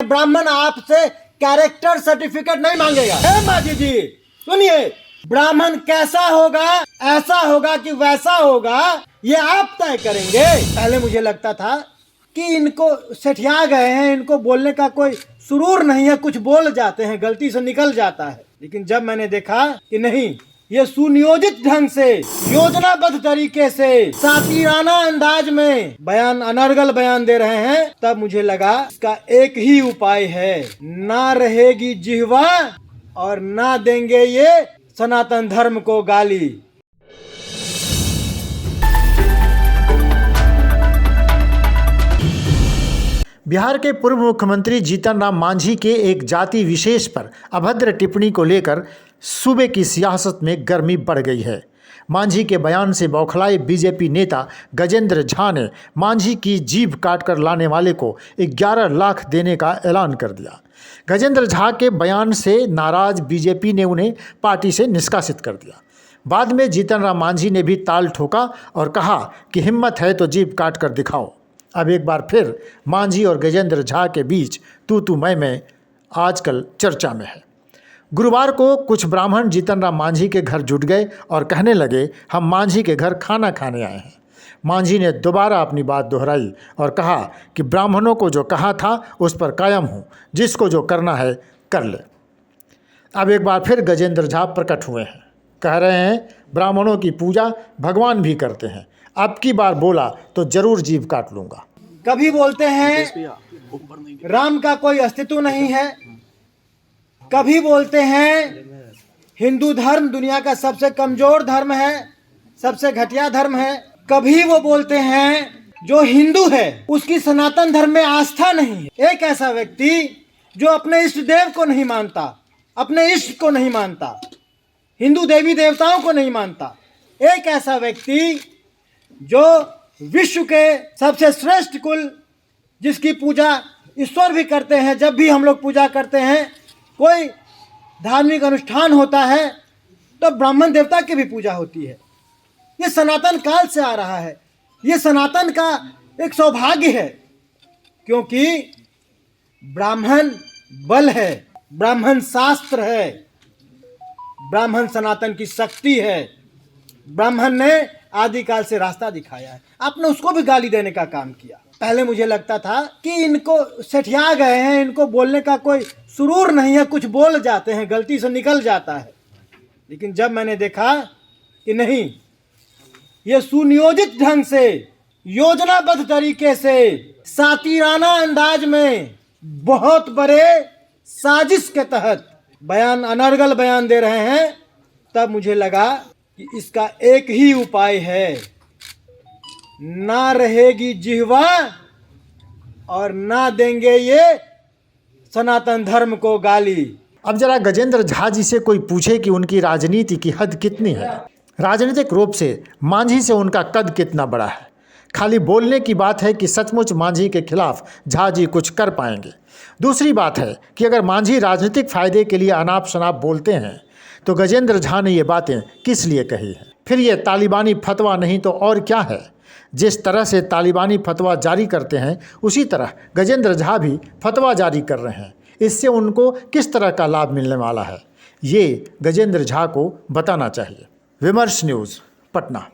ब्राह्मण आपसे character certificate नहीं मांगेगा। हे माजी जी सुनिए, ब्राह्मण कैसा होगा, ऐसा होगा कि वैसा होगा, ये आप तय करेंगे। पहले मुझे लगता था कि इनको सेठिया गए हैं, इनको बोलने का कोई सुरूर नहीं है, कुछ बोल जाते हैं, गलती से निकल जाता है। लेकिन जब मैंने देखा कि नहीं, ये सुनियोजित ढंग से, योजनाबद्ध तरीके से, सातिराना अंदाज में बयान, अनर्गल बयान दे रहे हैं, तब मुझे लगा इसका एक ही उपाय है, ना रहेगी जिह्वा और ना देंगे ये सनातन धर्म को गाली। बिहार के पूर्व मुख्यमंत्री जीतन राम मांझी के एक जाति विशेष पर अभद्र टिप्पणी को लेकर सूबे की सियासत में गर्मी बढ़ गई है। मांझी के बयान से बौखलाए बीजेपी नेता गजेंद्र झा ने मांझी की जीभ काटकर लाने वाले को 11 लाख देने का ऐलान कर दिया। गजेंद्र झा के बयान से नाराज बीजेपी ने उन्हें पार्टी से निष्कासित कर दिया। बाद में जीतन राम मांझी ने भी ताल ठोका और कहा कि हिम्मत है तो जीभ काट कर दिखाओ। अब एक बार फिर मांझी और गजेंद्र झा के बीच तू मैं आजकल चर्चा में है। गुरुवार को कुछ ब्राह्मण जीतन राम मांझी के घर जुट गए और कहने लगे, हम मांझी के घर खाना खाने आए हैं। मांझी ने दोबारा अपनी बात दोहराई और कहा कि ब्राह्मणों को जो कहा था उस पर कायम हूँ, जिसको जो करना है कर ले। अब एक बार फिर गजेंद्र झा प्रकट हुए हैं, कह रहे हैं ब्राह्मणों की पूजा भगवान भी करते हैं, अब की बार बोला तो जरूर जीभ काट लूंगा। कभी बोलते हैं राम का कोई अस्तित्व नहीं है, कभी बोलते हैं हिंदू धर्म दुनिया का सबसे कमजोर धर्म है, सबसे घटिया धर्म है। कभी वो बोलते हैं जो हिंदू है उसकी सनातन धर्म में आस्था नहीं है। एक ऐसा व्यक्ति जो अपने इष्ट देव को नहीं मानता, अपने इष्ट को नहीं मानता, हिंदू देवी देवताओं को नहीं मानता, एक ऐसा व्यक्ति जो विश्व के सबसे श्रेष्ठ कुल, जिसकी पूजा ईश्वर भी करते हैं, जब भी हम लोग पूजा करते हैं, कोई धार्मिक अनुष्ठान होता है तो ब्राह्मण देवता की भी पूजा होती है। ये सनातन काल से आ रहा है, ये सनातन का एक सौभाग्य है, क्योंकि ब्राह्मण बल है, ब्राह्मण शास्त्र है, ब्राह्मण सनातन की शक्ति है। ब्राह्मण ने आदिकाल से रास्ता दिखाया है, आपने उसको भी गाली देने का काम किया। पहले मुझे लगता था कि इनको सेठिया गए हैं, इनको बोलने का कोई सुरूर नहीं है, कुछ बोल जाते हैं, गलती से निकल जाता है। लेकिन जब मैंने देखा कि नहीं, ये सुनियोजित ढंग से, योजनाबद्ध तरीके से, सातिराना अंदाज में, बहुत बड़े साजिश के तहत बयान, अनर्गल बयान दे रहे हैं, तब मुझे लगा कि इसका एक ही उपाय है, ना रहेगी जिह्वा और ना देंगे ये सनातन धर्म को गाली। अब जरा गजेंद्र झा जी से कोई पूछे कि उनकी राजनीति की हद कितनी है। राजनीतिक रूप से मांझी से उनका कद कितना बड़ा है। खाली बोलने की बात है कि सचमुच मांझी के खिलाफ झा जी कुछ कर पाएंगे। दूसरी बात है कि अगर मांझी राजनीतिक फायदे के लिए अनाप शनाप बोलते हैं तो गजेंद्र झा ने ये बातें किस लिए कही है। फिर ये तालिबानी फतवा नहीं तो और क्या है। जिस तरह से तालिबानी फतवा जारी करते हैं उसी तरह गजेंद्र झा भी फतवा जारी कर रहे हैं। इससे उनको किस तरह का लाभ मिलने वाला है, ये गजेंद्र झा को बताना चाहिए। विमर्श न्यूज़, पटना।